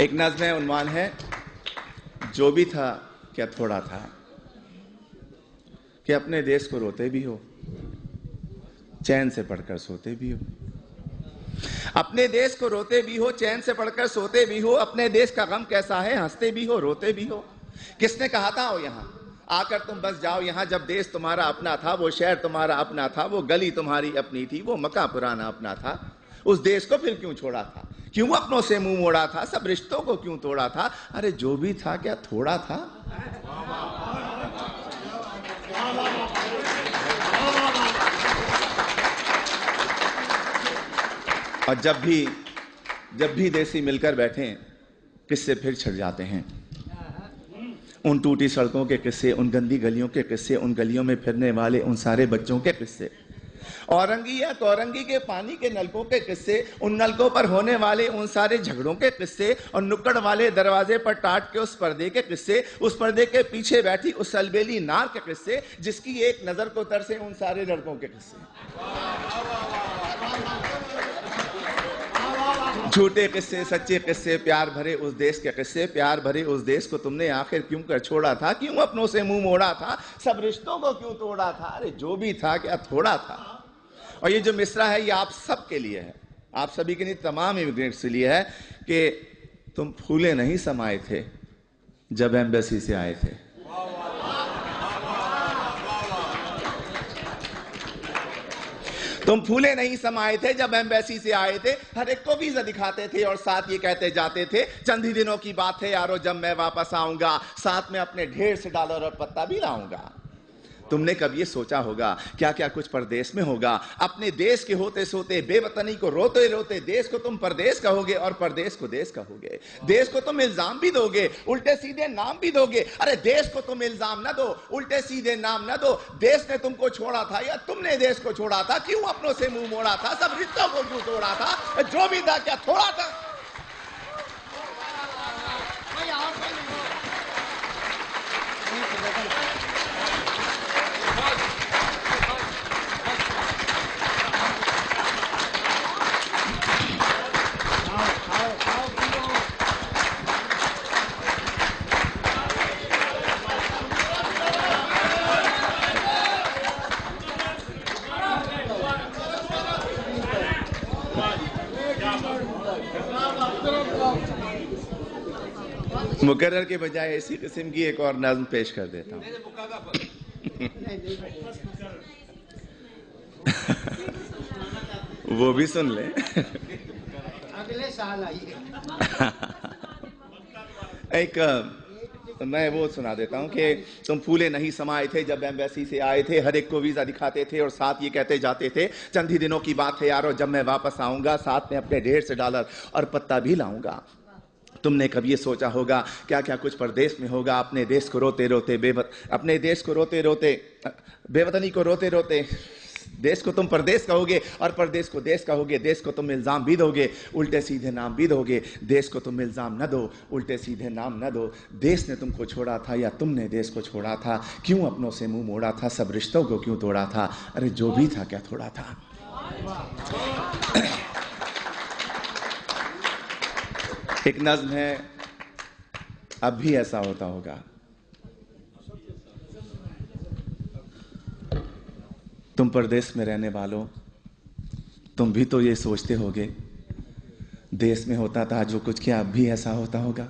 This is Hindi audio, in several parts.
एक नज़्म है, उन्वान है जो भी था क्या थोड़ा था, कि अपने देश को रोते भी हो, चैन से पढ़कर सोते भी हो। अपने देश को रोते भी हो, चैन से पढ़कर सोते भी हो। अपने देश का गम कैसा है, हंसते भी हो, रोते भी हो। किसने कहा था, आओ यहाँ आकर तुम बस जाओ यहाँ। जब देश तुम्हारा अपना था, वो शहर तुम्हारा अपना था, वो गली तुम्हारी अपनी थी, वो मकान पुराना अपना था। उस देश को फिर क्यों छोड़ा था, क्यों अपनों से मुंह मोड़ा था, सब रिश्तों को क्यों तोड़ा था। अरे जो भी था क्या थोड़ा था। और जब भी देसी मिलकर बैठे, किस्से फिर छिड़ जाते हैं। उन टूटी सड़कों के किस्से, उन गंदी गलियों के किस्से, उन गलियों में फिरने वाले उन सारे बच्चों के किस्से, औरंगी या तौरंगी के पानी के नलकों के किस्से, उन नलकों पर होने वाले उन सारे झगड़ों के किस्से, और नुक्कड़ वाले दरवाजे पर टाट के उस पर्दे के किस्से, उस पर्दे के पीछे बैठी उस अलबेली नार के किस्से, जिसकी एक नजर को तरसे उन सारे लड़कों के किस्से। झूठे किस्से, सच्चे किस्से, प्यार भरे उस देश के किस्से। प्यार भरे उस देश को तुमने आखिर क्यों कर छोड़ा था, क्यों अपनों से मुंह मोड़ा था, सब रिश्तों को क्यों तोड़ा था। अरे जो भी था क्या थोड़ा था। और ये जो मिसरा है ये आप सब के लिए है, आप सभी के लिए, तमाम इमिग्रेंट्स के लिए है कि तुम फूले नहीं समाये थे जब एम्बेसी से आए थे। तुम फूले नहीं समाये थे जब एम्बेसी से आए थे। हर एक को वीजा दिखाते थे और साथ ये कहते जाते थे, चंद ही दिनों की बात है यारो जब मैं वापस आऊंगा, साथ में अपने ढेर से डॉलर और पत्ता भी लाऊंगा। तुमने कब ये सोचा होगा क्या क्या कुछ परदेश में होगा। अपने देश के होते सोते, बेवतनी को रोते रोते, देश को तुम परदेश कहोगे और परदेश को देश कहोगे। देश को तुम इल्जाम भी दोगे, उल्टे सीधे नाम भी दोगे। अरे देश को तुम इल्जाम न दो, उल्टे सीधे नाम न दो। देश ने तुमको छोड़ा था या तुमने देश को छोड़ा था, क्यों अपनों से मुंह मोड़ा था, सब रिश्तों को क्यों तोड़ा था। जो भी था क्या थोड़ा था। मुकर्रर के बजाय इसी किस्म की एक और नज़्म पेश कर देता हूँ। वो भी सुन ले। अगले साल आइए। मैं वो सुना देता हूँ कि तुम फूले नहीं समाये थे जब एम्बेसी से आए थे। हर एक को वीजा दिखाते थे और साथ ये कहते जाते थे, चंद ही दिनों की बात है यारो जब मैं वापस आऊंगा, साथ में अपने ढेर से डॉलर और पत्ता भी लाऊंगा। तुमने कभी ये सोचा होगा क्या क्या कुछ परदेश में होगा। अपने देश को रोते रोते अपने देश को रोते रोते, बेवतनी को रोते रोते, देश को तुम परदेश कहोगे और परदेश को देश कहोगे। देश को तुम इल्जाम भी दोगे, उल्टे सीधे नाम भी दोगे। देश को तुम इल्जाम न दो, उल्टे सीधे नाम न दो। देश ने तुमको छोड़ा था या तुमने देश को छोड़ा था, क्यों अपनों से मुंह मोड़ा था, सब रिश्तों को क्यों तोड़ा था। अरे जो भी था क्या थोड़ा था। एक नज़्म है, अब भी ऐसा होता होगा। तुम परदेश में रहने वालों, तुम भी तो ये सोचते होगे, देश में होता था जो कुछ, क्या अब भी ऐसा होता होगा।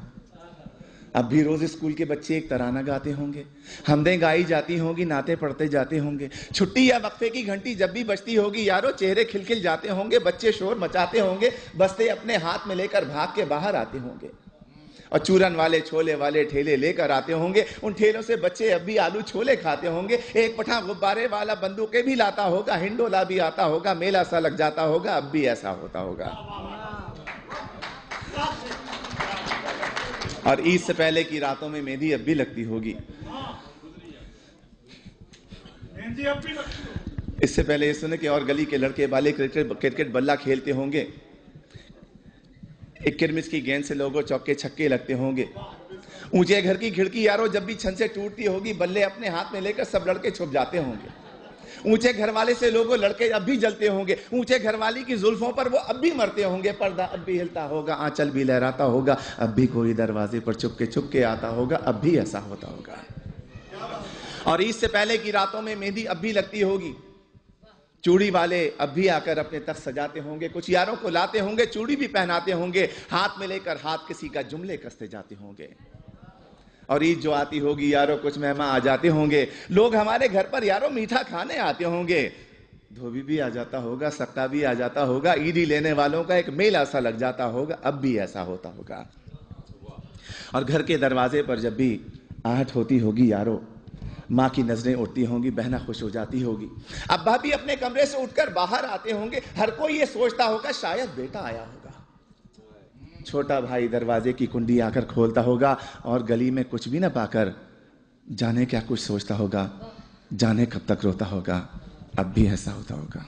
अब भी रोज स्कूल के बच्चे एक तराना गाते होंगे, हमदें गाई जाती होंगी, नाते पढ़ते जाते होंगे। छुट्टी या वक्फे की घंटी जब भी बजती होगी यारो, चेहरे खिलखिल जाते होंगे, बच्चे शोर मचाते होंगे, बस्ते अपने हाथ में लेकर भाग के बाहर आते होंगे। और चूरन वाले छोले वाले ठेले लेकर आते होंगे, उन ठेलों से बच्चे अब भी आलू छोले खाते होंगे। एक पठान गुब्बारे वाला बंदूकें भी लाता होगा, हिंडोला भी आता होगा, मेला सा लग जाता होगा। अब भी ऐसा होता होगा। और ईद से पहले की रातों में मेहंदी अब भी लगती होगी। इससे पहले ये सुने कि और गली के लड़के वाले क्रिकेट बल्ला खेलते होंगे, एक किरमिस की गेंद से लोगों चौके छक्के लगते होंगे। ऊंचे घर की खिड़की यारो जब भी छन से टूटती होगी, बल्ले अपने हाथ में लेकर सब लड़के छुप जाते होंगे। ऊंचे घर वाले से लोगों लड़के अब भी जलते होंगे, ऊंचे घर वाली की जुल्फों पर वो अब भी मरते होंगे, पर्दा अब भी हिलता होगा, आंचल भी लहराता होगा, अब भी कोई दरवाजे पर चुपके आता होगा, अब भी ऐसा होता होगा। और ईद से पहले की रातों में मेहंदी अब भी लगती होगी, चूड़ी वाले अब भी आकर अपने तख्त सजाते होंगे, कुछ यारों को लाते होंगे, चूड़ी भी पहनाते होंगे, हाथ में लेकर हाथ किसी का जुमले कसते जाते होंगे। और ईद जो आती होगी यारों कुछ मेहमान आ जाते होंगे, लोग हमारे घर पर यारों मीठा खाने आते होंगे, धोबी भी आ जाता होगा, सक्का भी आ जाता होगा, ईदी लेने वालों का एक मेला सा लग जाता होगा, अब भी ऐसा होता होगा। और घर के दरवाजे पर जब भी आहट होती होगी यारों, माँ की नजरें उठती होंगी, बहना खुश हो जाती होगी, अब्बा भी अपने कमरे से उठकर बाहर आते होंगे, हर कोई ये सोचता होगा शायद बेटा आया होगा। छोटा भाई दरवाजे की कुंडी आकर खोलता होगा और गली में कुछ भी ना पाकर जाने क्या कुछ सोचता होगा, जाने कब तक रोता होगा, अब भी ऐसा होता होगा।